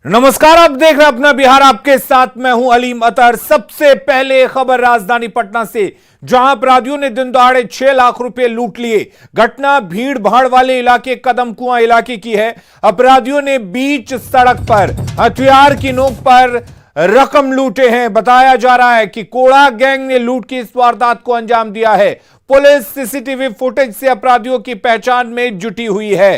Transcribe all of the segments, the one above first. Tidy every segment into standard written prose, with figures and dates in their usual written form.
नमस्कार, आप देख रहे हैं अपना बिहार, आपके साथ मैं हूं अलीम अतर। सबसे पहले खबर राजधानी पटना से, जहां अपराधियों ने दिन दहाड़े 6 लाख रुपए लूट लिए। घटना भीड़ भाड़ वाले इलाके कदम कुआं इलाके की है। अपराधियों ने बीच सड़क पर हथियार की नोक पर रकम लूटे हैं। बताया जा रहा है कि कोड़ा गैंग ने लूट की इस वारदात को अंजाम दिया है। पुलिस सीसीटीवी फुटेज से अपराधियों की पहचान में जुटी हुई है।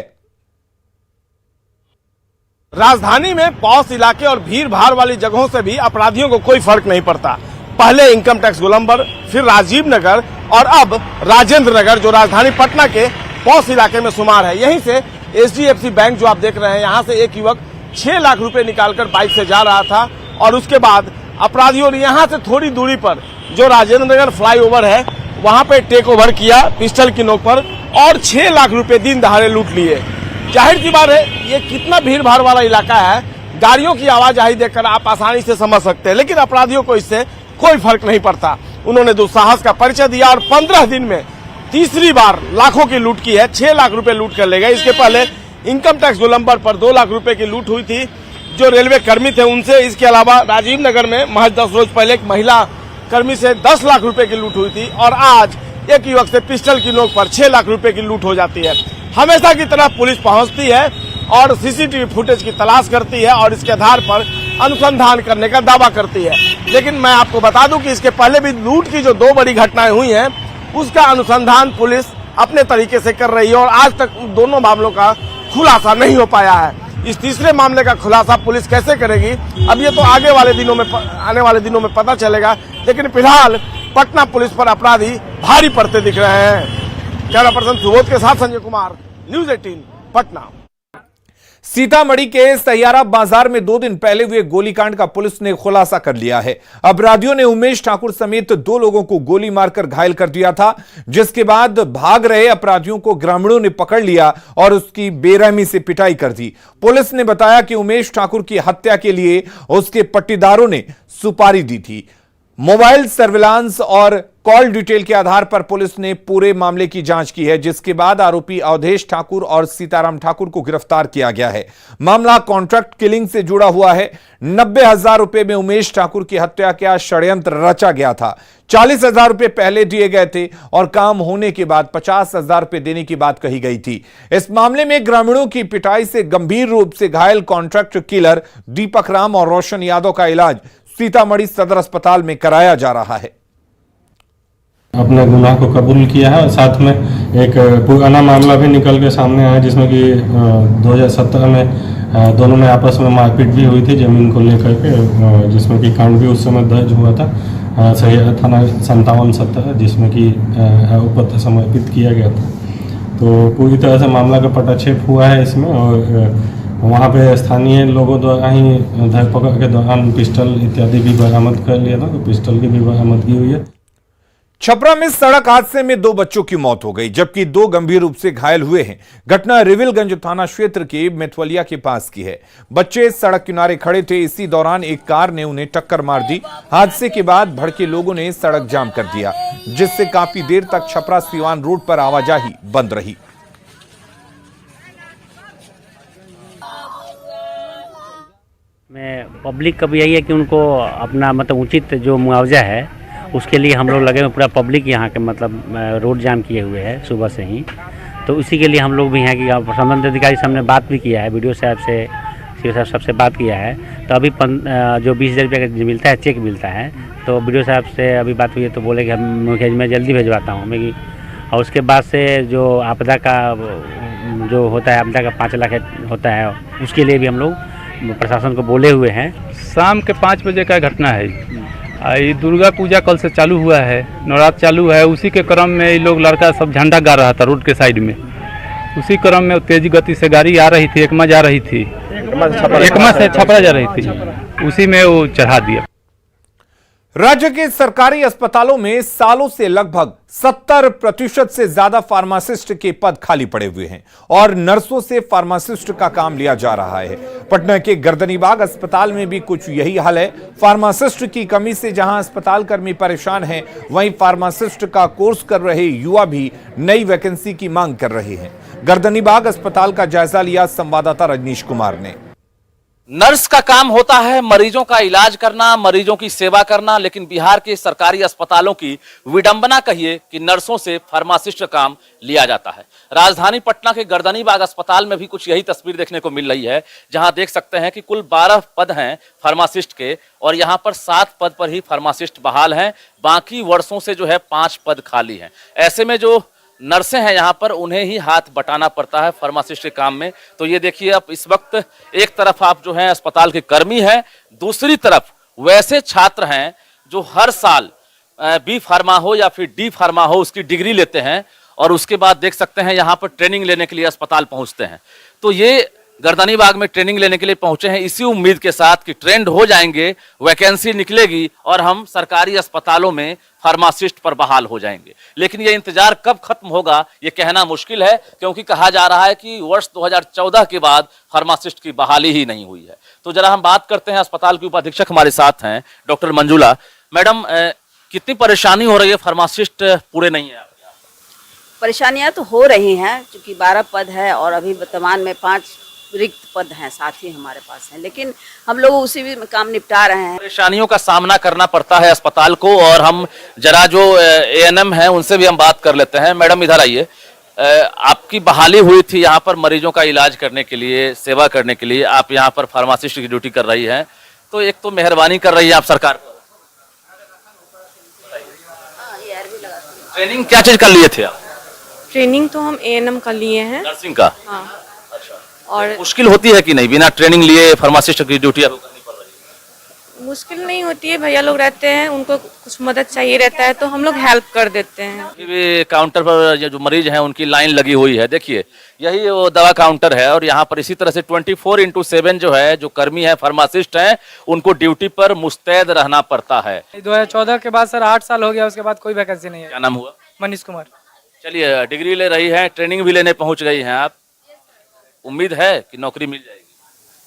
राजधानी में पॉश इलाके और भीड़ भाड़ वाली जगहों से भी अपराधियों को कोई फर्क नहीं पड़ता। पहले इनकम टैक्स गोलंबर, फिर राजीव नगर और अब राजेंद्र नगर, जो राजधानी पटना के पॉश इलाके में शुमार है। यहीं से HDFC बैंक जो आप देख रहे हैं, यहां से एक युवक 6 लाख रुपए निकालकर बाइक से जा रहा था और उसके बाद अपराधियों ने यहां से थोड़ी दूरी पर जो राजेंद्र नगर फ्लाईओवर है वहां पे टेक ओवर किया पिस्टल की नोक पर और 6 लाख रुपए दिन दहाड़े लूट लिए। जाहिर सी बात है, ये कितना भीड़ भाड़ वाला इलाका है, गाड़ियों की आवाजाही देखकर आप आसानी से समझ सकते हैं, लेकिन अपराधियों को इससे कोई फर्क नहीं पड़ता। उन्होंने दुस्साहस का परिचय दिया और 15 दिन में तीसरी बार लाखों की लूट की है। 6 लाख रुपए लूट कर ले गए। इसके पहले इनकम टैक्स गोलंबर पर 2 लाख रुपए की लूट हुई थी जो रेलवे कर्मी थे उनसे। इसके अलावा राजीव नगर में महज 10 रोज पहले एक महिला कर्मी से 10 लाख रुपए की लूट हुई थी और आज एक युवक से पिस्टल की नोक पर 6 लाख रुपए की लूट हो जाती है। हमेशा की तरह पुलिस पहुंचती है और सीसीटीवी फुटेज की तलाश करती है और इसके आधार पर अनुसंधान करने का दावा करती है। लेकिन मैं आपको बता दूं कि इसके पहले भी लूट की जो 2 बड़ी घटनाएं हुई हैं उसका अनुसंधान पुलिस अपने तरीके से कर रही है और आज तक दोनों मामलों का खुलासा नहीं हो पाया है। इस तीसरे मामले का खुलासा पुलिस कैसे करेगी, अब ये तो आने वाले दिनों में पता चलेगा। लेकिन फिलहाल पटना पुलिस पर अपराधी भारी पड़ते दिख रहे हैं। कैमरा पर्सन सुबोध के साथ संजय कुमार, न्यूज़ 18 पटना। सीतामढ़ी के सैयारा बाजार में 2 दिन पहले हुए गोलीकांड का पुलिस ने खुलासा कर लिया है। अपराधियों ने उमेश ठाकुर समेत 2 लोगों को गोली मारकर घायल कर दिया था, जिसके बाद भाग रहे अपराधियों को ग्रामीणों ने पकड़ लिया और उसकी बेरहमी से पिटाई कर दी। पुलिस ने बताया कि उमेश ठाकुर की हत्या के लिए उसके पट्टीदारों ने सुपारी दी थी। मोबाइल सर्विलांस और कॉल डिटेल के आधार पर पुलिस ने पूरे मामले की जांच की है, जिसके बाद आरोपी अवधेश ठाकुर और सीताराम ठाकुर को गिरफ्तार किया गया है। मामला कॉन्ट्रैक्ट किलिंग से जुड़ा हुआ है। 90,000 रुपए में उमेश ठाकुर की हत्या का षड्यंत्र रचा गया था। 40,000 रुपए पहले दिए गए थे और काम होने के बाद 50,000 रुपए देने की बात कही गई थी। इस मामले में ग्रामीणों की पिटाई से गंभीर रूप से घायल कॉन्ट्रैक्ट किलर दीपक राम और रोशन यादव का इलाज सीतामढ़ी सदर अस्पताल में कराया जा रहा है। अपने गुनाह को कबूल किया है और साथ में एक पुराना मामला भी निकल के सामने आया जिसमें कि 2017 में दोनों में आपस में मारपीट भी हुई थी जमीन को लेकर के, जिसमें कि कांड भी उस समय दर्ज हुआ था सही थाना 5770, जिसमें कि उपपत्र समर्पित किया गया था। तो पूरी तरह से मामला का पटाक्षेप हुआ है इसमें और वहाँ पे स्थानीय लोगों द्वारा ही धरपकड़ के दौरान पिस्टल इत्यादि भी बरामद कर लिया था, तो पिस्टल की भी बरामदगी हुई है। छपरा में सड़क हादसे में 2 बच्चों की मौत हो गई, जबकि 2 गंभीर रूप से घायल हुए हैं। घटना रिविलगंज थाना क्षेत्र के मेथवलिया के पास की है। बच्चे सड़क किनारे खड़े थे, इसी दौरान एक कार ने उन्हें टक्कर मार दी। हादसे के बाद भड़के लोगों ने सड़क जाम कर दिया, जिससे काफी देर तक छपरा सीवान रोड पर आवाजाही बंद रही। मैं पब्लिक का भी यही है कि उनको अपना मतलब उचित जो मुआवजा है उसके लिए हम लोग लगे हुए, पूरा पब्लिक यहाँ के मतलब रोड जाम किए हुए है सुबह से ही। तो उसी के लिए हम लोग भी यहाँ की संबंधित अधिकारी से हमने बात भी किया है, वीडियो साहब से, सीओ साहब सबसे बात किया है। तो अभी जो 20,000 रुपये का मिलता है, चेक मिलता है, तो वीडियो साहब से अभी बात हुई है तो बोले कि हम मैं जल्दी भिजवाता हूँ मैं। और उसके बाद से जो आपदा का जो होता है, आपदा का 5 लाख होता है, उसके लिए भी हम लोग प्रशासन को बोले हुए हैं। शाम के 5 बजे का घटना है। ये दुर्गा पूजा कल से चालू हुआ है, नवरात्र चालू है। उसी के क्रम में ये लोग लड़का सब झंडा गा रहा था रोड के साइड में। उसी क्रम में तेज गति से गाड़ी आ रही थी, एकमा जा रही थी, एकमा से छपरा जा रही थी, उसी में वो चढ़ा दिया। राज्य के सरकारी अस्पतालों में सालों से लगभग 70% से ज्यादा फार्मासिस्ट के पद खाली पड़े हुए हैं और नर्सों से फार्मासिस्ट का काम लिया जा रहा है। पटना के गर्दनीबाग अस्पताल में भी कुछ यही हाल है। फार्मासिस्ट की कमी से जहां अस्पताल कर्मी परेशान हैं, वहीं फार्मासिस्ट का कोर्स कर रहे युवा भी नई वैकेंसी की मांग कर रहे हैं। गर्दनीबाग अस्पताल का जायजा लिया संवाददाता रजनीश कुमार ने। नर्स का काम होता है मरीजों का इलाज करना, मरीजों की सेवा करना, लेकिन बिहार के सरकारी अस्पतालों की विडंबना कहिए कि नर्सों से फार्मासिस्ट का काम लिया जाता है। राजधानी पटना के गर्दनीबाग अस्पताल में भी कुछ यही तस्वीर देखने को मिल रही है, जहां देख सकते हैं कि कुल 12 पद हैं फार्मासिस्ट के और यहां पर 7 पद पर ही फार्मासिस्ट बहाल हैं, बाकी वर्षों से जो है 5 पद खाली हैं। ऐसे में जो नर्सें हैं यहाँ पर उन्हें ही हाथ बटाना पड़ता है फार्मासिस्ट के काम में। तो ये देखिए, अब इस वक्त एक तरफ आप जो है अस्पताल के कर्मी हैं, दूसरी तरफ वैसे छात्र हैं जो हर साल बी फार्मा हो या फिर डी फार्मा हो उसकी डिग्री लेते हैं और उसके बाद देख सकते हैं यहाँ पर ट्रेनिंग लेने के लिए अस्पताल पहुँचते हैं। तो ये गर्दनीबाग में ट्रेनिंग लेने के लिए पहुंचे हैं इसी उम्मीद के साथ कि ट्रेंड हो जाएंगे, वैकेंसी निकलेगी और हम सरकारी अस्पतालों में फार्मासिस्ट पर बहाल हो जाएंगे। लेकिन ये इंतजार कब खत्म होगा ये कहना मुश्किल है, क्योंकि कहा जा रहा है कि वर्ष 2014 के बाद फार्मासिस्ट की बहाली ही नहीं हुई है। तो जरा हम बात करते हैं, अस्पताल के उपाधीक्षक हमारे साथ हैं डॉक्टर मंजुला। मैडम, कितनी परेशानी हो रही है, फार्मासिस्ट पूरे नहीं है? परेशानियां तो हो रही हैं, क्योंकि 12 पद है और अभी वर्तमान में 5 रिक्त पद हैं साथ ही हमारे पास हैं, लेकिन हम लोग उसी भी काम निपटा रहे हैं। परेशानियों का सामना करना पड़ता है अस्पताल को, और हम जरा जो एएनएम हैं उनसे भी हम बात कर लेते हैं। मैडम इधर आइए, आपकी बहाली हुई थी यहाँ पर मरीजों का इलाज करने के लिए, सेवा करने के लिए, आप यहाँ पर फार्मासिस्ट की ड्यूटी कर रही हैं, तो एक तो मेहरबानी कर रही है आप सरकार पर। ट्रेनिंग क्या चीज कर लिए थे आप? ट्रेनिंग तो हम एएनएम का लिए हैं। नर्सिंग का? हाँ। अच्छा। और मुश्किल होती है कि नहीं, बिना ट्रेनिंग लिए फार्मासिस्ट की ड्यूटी आपको करनी पड़ रही है? मुश्किल नहीं होती है, भैया लोग रहते हैं, उनको कुछ मदद चाहिए रहता है तो हम लोग हेल्प कर देते हैं। भी काउंटर पर जो मरीज हैं उनकी लाइन लगी हुई है, देखिए यही वो दवा काउंटर है और यहाँ पर इसी तरह से 24/7 जो है, जो कर्मी है फार्मासिस्ट हैं, उनको ड्यूटी पर मुस्तैद रहना पड़ता है। 2014 के बाद सर 8 साल हो गया, उसके बाद कोई वैकेंसी नहीं है। क्या नाम हुआ? मनीष कुमार। चलिए, डिग्री ले रही है, ट्रेनिंग भी लेने पहुंच गई हैं आप, उम्मीद है कि नौकरी मिल जाएगी?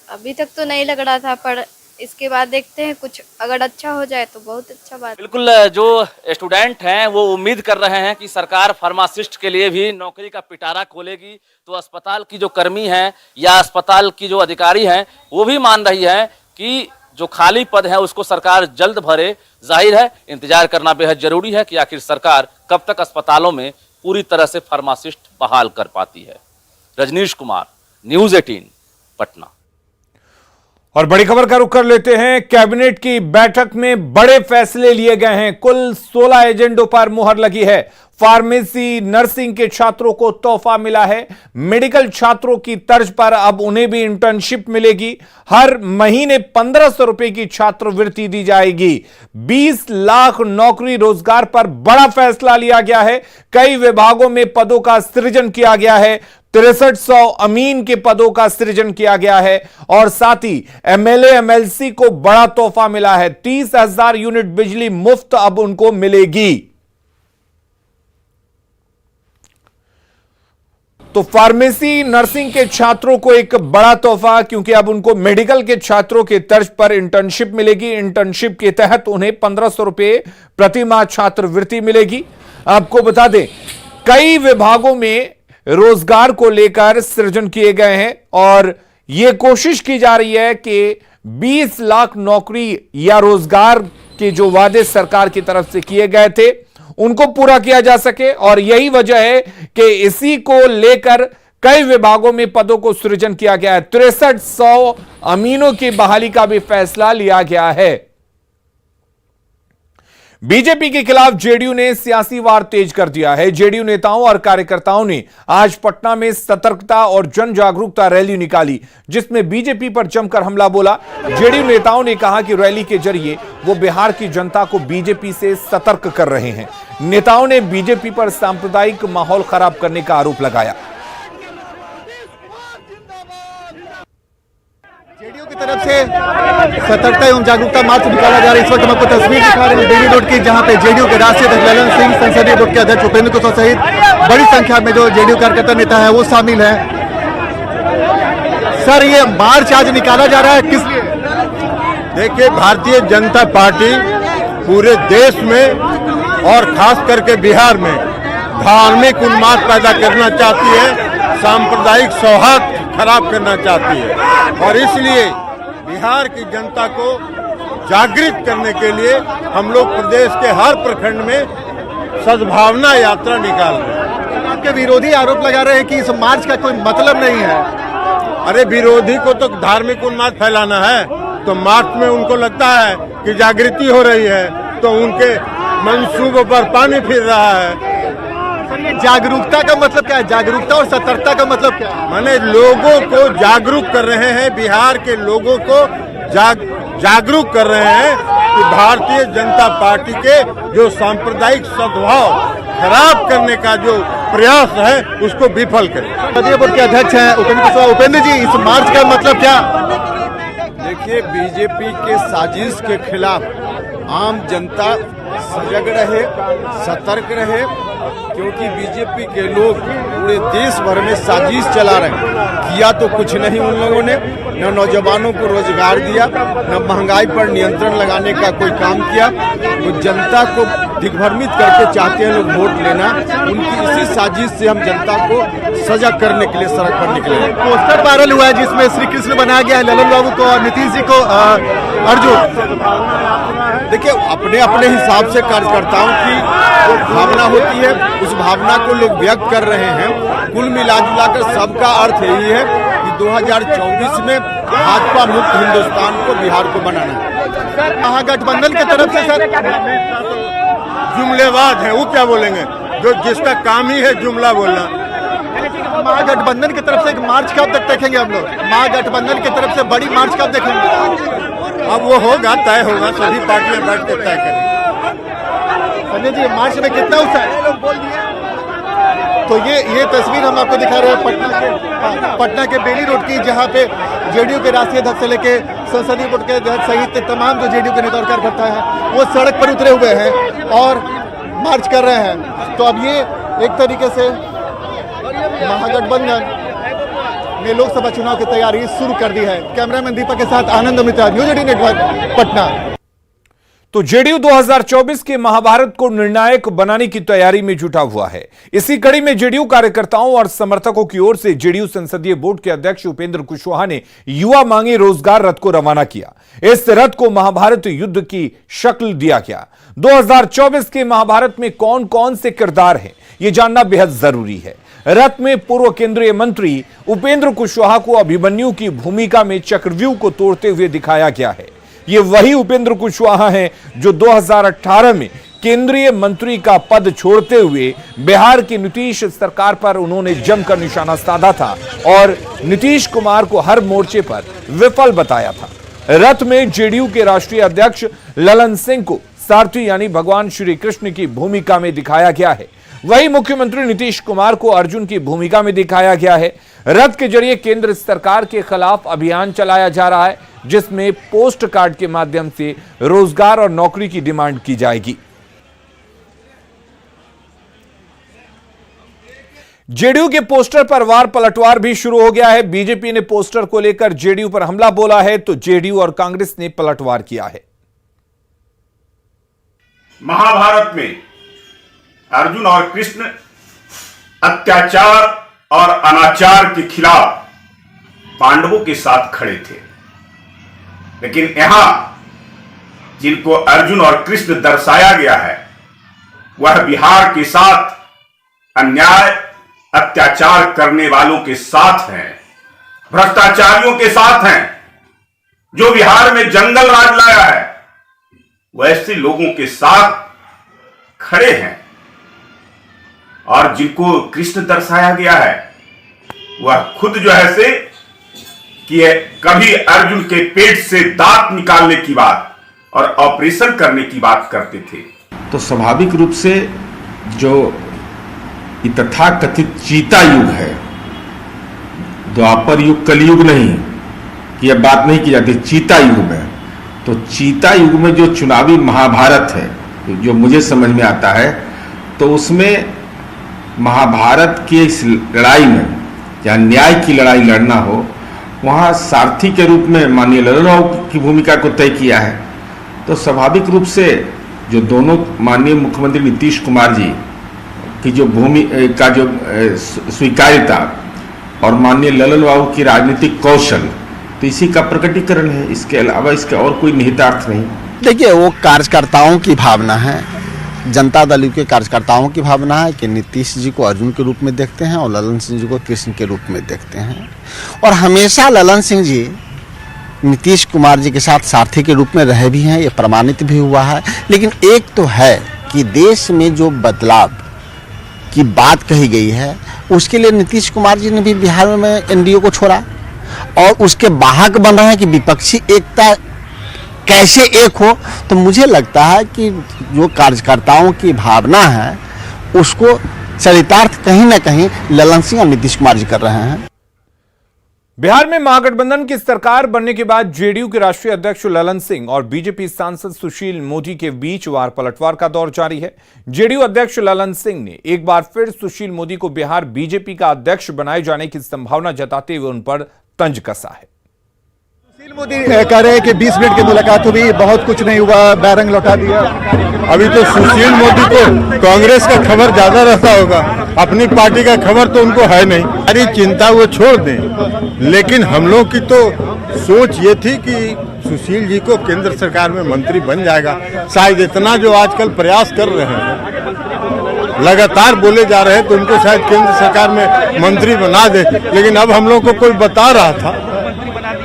अभी तक तो नहीं लग रहा था, पर इसके बाद देखते हैं, कुछ अगर अच्छा हो जाए तो बहुत अच्छा बात। बिल्कुल, जो स्टूडेंट हैं वो उम्मीद कर रहे हैं कि सरकार फार्मासिस्ट के लिए भी नौकरी का पिटारा खोलेगी, तो अस्पताल की जो कर्मी हैं या अस्पताल की जो अधिकारी हैं वो भी मान रही है कि जो खाली पद है उसको सरकार जल्द भरे। जाहिर है इंतजार करना बेहद जरूरी है कि आखिर सरकार कब तक अस्पतालों में पूरी तरह से फार्मासिस्ट बहाल कर पाती है। रजनीश कुमार, न्यूज़ 18 पटना। और बड़ी खबर का रुख कर लेते हैं। कैबिनेट की बैठक में बड़े फैसले लिए गए हैं। कुल 16 एजेंडों पर मुहर लगी है। फार्मेसी, नर्सिंग के छात्रों को तोहफा मिला है। मेडिकल छात्रों की तर्ज पर अब उन्हें भी इंटर्नशिप मिलेगी। हर महीने 1500 रुपए की छात्रवृत्ति दी जाएगी। 20 लाख नौकरी रोजगार पर बड़ा फैसला लिया गया है। कई विभागों में पदों का सृजन किया गया है। 6300 अमीन के पदों का सृजन किया गया है और साथ ही एमएलए एमएलसी को बड़ा तोहफा मिला है। 30,000 यूनिट बिजली मुफ्त अब उनको मिलेगी। तो फार्मेसी, नर्सिंग के छात्रों को एक बड़ा तोहफा, क्योंकि अब उनको मेडिकल के छात्रों के तर्ज पर इंटर्नशिप मिलेगी। इंटर्नशिप के तहत उन्हें 1500 रुपए प्रति माह छात्रवृत्ति मिलेगी। आपको बता दें, कई विभागों में रोजगार को लेकर सृजन किए गए हैं और यह कोशिश की जा रही है कि 20 लाख नौकरी या रोजगार के जो वादे सरकार की तरफ से किए गए थे उनको पूरा किया जा सके। और यही वजह है कि इसी को लेकर कई विभागों में पदों को सृजन किया गया है। 6300 अमीनों की बहाली का भी फैसला लिया गया है। बीजेपी के खिलाफ जेडीयू ने सियासी वार तेज कर दिया है। जेडीयू नेताओं और कार्यकर्ताओं ने आज पटना में सतर्कता और जन जागरूकता रैली निकाली, जिसमें बीजेपी पर जमकर हमला बोला। जेडीयू नेताओं ने कहा कि रैली के जरिए वो बिहार की जनता को बीजेपी से सतर्क कर रहे हैं। नेताओं ने बीजेपी पर सांप्रदायिक माहौल खराब करने का आरोप लगाया। जेडीयू की तरफ से सतर्कता एवं जागरूकता मार्च निकाला जा रहा है। इस वक्त हम आपको तस्वीर दिखा रहे हैं डेली रोड की, जहां पे जेडीयू के राष्ट्रीय अध्यक्ष ललन सिंह, संसदीय बोर्ड के अध्यक्ष उपेंद्र कुशवाहा सहित बड़ी संख्या में जो जेडीयू कार्यकर्ता नेता है वो शामिल है। सर, ये मार्च आज निकाला जा रहा है किस लिए? देखिए, भारतीय जनता पार्टी पूरे देश में और खास करके बिहार में धार्मिक उन्माद पैदा करना चाहती है, सांप्रदायिक सौहार्द खराब करना चाहती है और इसलिए बिहार की जनता को जागृत करने के लिए हम लोग प्रदेश के हर प्रखंड में सद्भावना यात्रा निकाल रहे हैं। आपके विरोधी आरोप लगा रहे हैं कि इस मार्च का कोई मतलब नहीं है। अरे विरोधी को तो धार्मिक उन्माद फैलाना है, तो मार्च में उनको लगता है कि जागृति हो रही है, तो उनके मंसूबों पर पानी फिर रहा है। जागरूकता का मतलब क्या है? जागरूकता और सतर्कता का मतलब क्या है? माने लोगों को जागरूक कर रहे हैं, बिहार के लोगों को जागरूक कर रहे हैं कि भारतीय जनता पार्टी के जो सांप्रदायिक सद्भाव खराब करने का जो प्रयास है उसको विफल करें। संसदीय बोर्ड के अध्यक्ष हैं उपेंद्र कुशवाहा। उपेंद्र जी, इस मार्च का मतलब क्या? देखिए, बीजेपी के साजिश के खिलाफ आम जनता सजग रहे, सतर्क रहे, क्योंकि बीजेपी के लोग पूरे देश भर में साजिश चला रहे हैं। किया तो कुछ नहीं उन लोगों ने, न नौजवानों को रोजगार दिया, न महंगाई पर नियंत्रण लगाने का कोई काम किया। वो जनता को दिग्भ्रमित करके चाहते हैं लोग वोट लेना। उनकी इसी साजिश से हम जनता को सजग करने के लिए सड़क पर निकले। पोस्टर वायरल हुआ है जिसमें श्री कृष्ण बनाया गया है ललन बाबू को और नीतीश जी को अर्जुन। देखिए, अपने अपने हिसाब से कार्यकर्ताओं की जो भावना होती है उस भावना को लोग व्यक्त कर रहे हैं। कुल मिलाजुलाकर सबका अर्थ यही है कि 2024 में भाजपा मुक्त हिंदुस्तान को, बिहार को बनाना है। महागठबंधन की तरफ से सर जुमलेबाज है, वो क्या बोलेंगे, जो जिसका काम ही है जुमला बोलना। महागठबंधन की तरफ से एक मार्च कब तक देखेंगे हम लोग? महागठबंधन की तरफ से बड़ी मार्च कब देखेंगे? अब वो होगा, तय होगा, सभी पार्टियां बैठ के तय करेंगी। संजय जी, मार्च में कितना उत्साह है? तो ये तस्वीर हम आपको दिखा रहे हैं पटना के बेली रोड की, जहां पे जेडीयू के राष्ट्रीय अध्यक्ष से लेके संसदीय बोर्ड के अध्यक्ष सहित तमाम जो जेडीयू के नेता और कार्यकर्ता हैं वो सड़क पर उतरे हुए हैं और मार्च कर रहे हैं। तो अब ये एक तरीके से महागठबंधन ने लोकसभा चुनाव की तैयारी शुरू कर दी है। कैमरामैन दीपक के साथ आनंद अमृता, न्यूज 18 नेटवर्क, पटना। तो जेडीयू 2024 के महाभारत को निर्णायक बनाने की तैयारी में जुटा हुआ है। इसी कड़ी में जेडीयू कार्यकर्ताओं और समर्थकों की ओर से जेडीयू संसदीय बोर्ड के अध्यक्ष उपेंद्र कुशवाहा ने युवा मांगे रोजगार रथ को रवाना किया। इस रथ को महाभारत युद्ध की शक्ल दिया गया। 2024 के महाभारत में कौन कौन से किरदार हैं, यह जानना बेहद जरूरी है। रथ में पूर्व केंद्रीय मंत्री उपेंद्र कुशवाहा को अभिमन्यु की भूमिका में चक्रव्यूह को तोड़ते हुए दिखाया गया है। ये वही उपेंद्र कुशवाहा हैं जो 2018 में केंद्रीय मंत्री का पद छोड़ते हुए बिहार की नीतीश सरकार पर उन्होंने जमकर निशाना साधा था और नीतीश कुमार को हर मोर्चे पर विफल बताया था। रथ में जेडीयू के राष्ट्रीय अध्यक्ष ललन सिंह को सारथी यानी भगवान श्री कृष्ण की भूमिका में दिखाया गया है। वही मुख्यमंत्री नीतीश कुमार को अर्जुन की भूमिका में दिखाया गया है। रथ के जरिए केंद्र सरकार के खिलाफ अभियान चलाया जा रहा है, जिसमें पोस्ट कार्ड के माध्यम से रोजगार और नौकरी की डिमांड की जाएगी। जेडीयू के पोस्टर पर वार पलटवार भी शुरू हो गया है। बीजेपी ने पोस्टर को लेकर जेडीयू पर हमला बोला है, तो जेडीयू और कांग्रेस ने पलटवार किया है। महाभारत में अर्जुन और कृष्ण अत्याचार और अनाचार के खिलाफ पांडवों के साथ खड़े थे, लेकिन यहां जिनको अर्जुन और कृष्ण दर्शाया गया है वह बिहार के साथ अन्याय अत्याचार करने वालों के साथ हैं, भ्रष्टाचारियों के साथ हैं, जो बिहार में जंगल राज लाया है वैसे लोगों के साथ खड़े हैं। और जिनको कृष्ण दर्शाया गया है वह खुद जो है से कि कभी अर्जुन के पेट से दांत निकालने की बात और ऑपरेशन करने की बात करते थे। तो स्वाभाविक रूप से जो तथाकथित चीता युग है, द्वापर युग कलयुग नहीं, कि यह बात नहीं की जाती, चीता युग में, तो चीता युग में जो चुनावी महाभारत है जो मुझे समझ में आता है, तो उसमें महाभारत की इस लड़ाई में या न्याय की लड़ाई लड़ना हो, वहाँ सारथी के रूप में माननीय ललन बाबू की भूमिका को तय किया है। तो स्वाभाविक रूप से जो दोनों माननीय मुख्यमंत्री नीतीश कुमार जी की जो भूमि का जो स्वीकार्यता और माननीय ललन बाबू की राजनीतिक कौशल, तो इसी का प्रकटीकरण है, इसके अलावा इसका और कोई निहितार्थ नहीं। देखिए, वो कार्यकर्ताओं की भावना है, जनता दल के कार्यकर्ताओं की भावना है कि नीतीश जी को अर्जुन के रूप में देखते हैं और ललन सिंह जी को कृष्ण के रूप में देखते हैं। और हमेशा ललन सिंह जी नीतीश कुमार जी के साथ सारथी के रूप में रहे भी हैं, ये प्रमाणित भी हुआ है। लेकिन एक तो है कि देश में जो बदलाव की बात कही गई है, उसके लिए नीतीश कुमार जी ने भी बिहार में एनडीए को छोड़ा और उसके वाहक बन रहे हैं कि विपक्षी एकता कैसे एक हो। तो मुझे लगता है कि जो कार्यकर्ताओं की भावना है उसको चरितार्थ कहीं ना कहीं ललन सिंह और नीतीश कुमार जी कर रहे हैं। बिहार में महागठबंधन की सरकार बनने के बाद जेडीयू के राष्ट्रीय अध्यक्ष ललन सिंह और बीजेपी सांसद सुशील मोदी के बीच वार पलटवार का दौर जारी है। जेडीयू अध्यक्ष ललन सिंह ने एक बार फिर सुशील मोदी को बिहार बीजेपी का अध्यक्ष बनाए जाने की संभावना जताते हुए उन पर तंज कसा है। सुशील मोदी कह रहे हैं कि 20 मिनट की मुलाकात हुई, बहुत कुछ नहीं हुआ, बैरंग लौटा दिया। अभी तो सुशील मोदी को कांग्रेस का खबर ज्यादा रहता होगा, अपनी पार्टी का खबर तो उनको है नहीं। सारी चिंता वो छोड़ दें, लेकिन हम लोग की तो सोच ये थी कि सुशील जी को केंद्र सरकार में मंत्री बन जाएगा। शायद इतना जो आजकल प्रयास कर रहे हैं, लगातार बोले जा रहे हैं, तो उनको शायद केंद्र सरकार में मंत्री बना दे। लेकिन अब हम लोग को कोई बता रहा था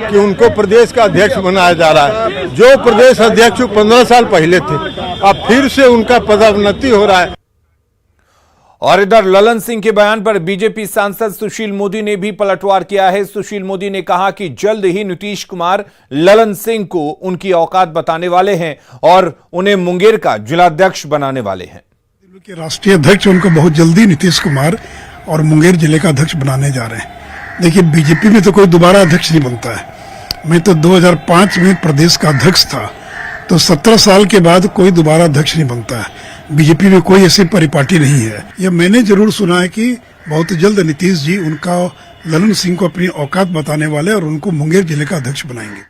कि उनको प्रदेश का अध्यक्ष बनाया जा रहा है। जो प्रदेश अध्यक्ष 15 साल पहले थे, अब फिर से उनका पदोन्नति हो रहा है। और इधर ललन सिंह के बयान पर बीजेपी सांसद सुशील मोदी ने भी पलटवार किया है। सुशील मोदी ने कहा कि जल्द ही नीतीश कुमार ललन सिंह को उनकी औकात बताने वाले हैं और उन्हें मुंगेर का जिलाध्यक्ष बनाने वाले हैं। के राष्ट्रीय अध्यक्ष उनको बहुत जल्दी नीतीश कुमार और मुंगेर जिले का अध्यक्ष बनाने जा रहे हैं। देखिए, बीजेपी में तो कोई दोबारा अध्यक्ष नहीं बनता है। मैं तो 2005 में प्रदेश का अध्यक्ष था, तो 17 साल के बाद कोई दोबारा अध्यक्ष नहीं बनता है। बीजेपी में कोई ऐसी परिपाटी नहीं है। यह मैंने जरूर सुना है कि बहुत जल्द नीतीश जी उनका ललन सिंह को अपनी औकात बताने वाले और उनको मुंगेर जिले का अध्यक्ष बनाएंगे।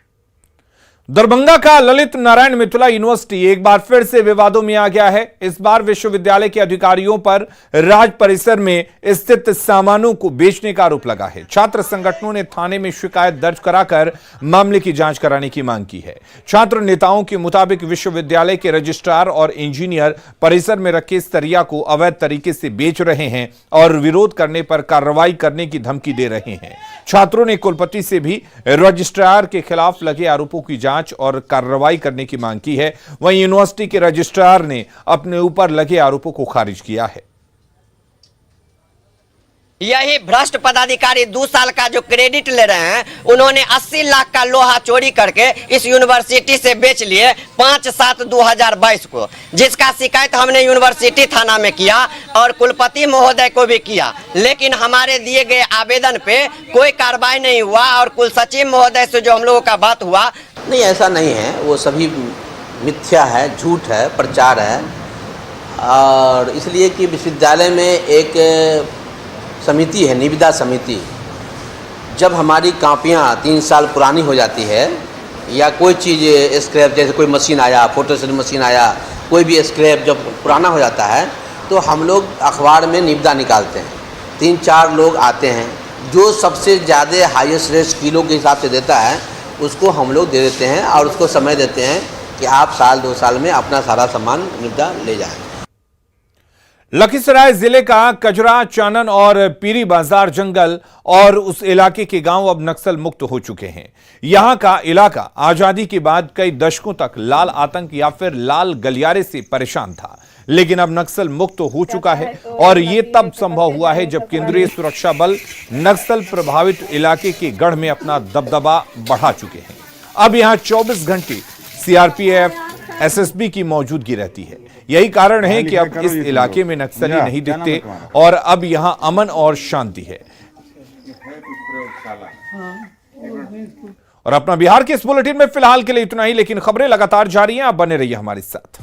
दरभंगा का ललित नारायण मिथिला यूनिवर्सिटी एक बार फिर से विवादों में आ गया है। इस बार विश्वविद्यालय के अधिकारियों पर राज परिसर में स्थित सामानों को बेचने का आरोप लगा है। छात्र संगठनों ने थाने में शिकायत दर्ज कराकर मामले की जांच कराने की मांग की है। छात्र नेताओं के मुताबिक विश्वविद्यालय के रजिस्ट्रार और इंजीनियर परिसर में रखे सरिया को अवैध तरीके से बेच रहे हैं और विरोध करने पर कार्रवाई करने की धमकी दे रहे हैं। छात्रों ने कुलपति से भी रजिस्ट्रार के खिलाफ लगे आरोपों की जांच और कार्रवाई करने की मांग की है। वहीं यूनिवर्सिटी के रजिस्ट्रार ने अपने ऊपर लगे आरोपों को खारिज किया है। यही भ्रष्ट पदाधिकारी 2 साल का जो क्रेडिट ले रहे हैं, उन्होंने 80 लाख का लोहा चोरी करके इस यूनिवर्सिटी से बेच लिए 5/7/2022 को, जिसका शिकायत हमने यूनिवर्सिटी थाना में किया और कुलपति महोदय को भी किया। लेकिन हमारे दिए गए आवेदन पे कोई कार्रवाई नहीं हुआ और कुल सचिव महोदय से जो हम लोगों का बात हुआ, नहीं ऐसा नहीं है, वो सभी मिथ्या है, झूठ है, प्रचार है। और इसलिए कि विश्वविद्यालय में एक समिति है, निविदा समिति, जब हमारी कापियाँ 3 साल पुरानी हो जाती है या कोई चीज़ स्क्रैप, जैसे कोई मशीन आया, फोटोस्टेट मशीन आया, कोई भी स्क्रैप जब पुराना हो जाता है तो हम लोग अखबार में निविदा निकालते हैं। 3-4 लोग आते हैं, जो सबसे ज़्यादा हाईएस्ट रेट किलो के हिसाब से देता है उसको हम लोग दे देते हैं और उसको समय देते हैं कि आप 1-2 साल में अपना सारा सामान निविदा ले जाएं। लखीसराय जिले का कजरा, चानन और पीरी बाजार जंगल और उस इलाके के गांव अब नक्सल मुक्त हो चुके हैं। यहां का इलाका आजादी के बाद कई दशकों तक लाल आतंक या फिर लाल गलियारे से परेशान था, लेकिन अब नक्सल मुक्त हो चुका है और ये तब संभव हुआ है जब केंद्रीय सुरक्षा बल नक्सल प्रभावित इलाके के गढ़ में अपना दबदबा बढ़ा चुके हैं। अब यहां 24 घंटे सीआरपीएफ, एसएसबी की मौजूदगी रहती है। यही कारण है कि अब इस इलाके में नक्सली नहीं दिखते और अब यहां अमन और शांति है। और अपना बिहार के इस बुलेटिन में फिलहाल के लिए इतना ही, लेकिन खबरें लगातार जारी हैं। आप बने रहिए हमारे साथ।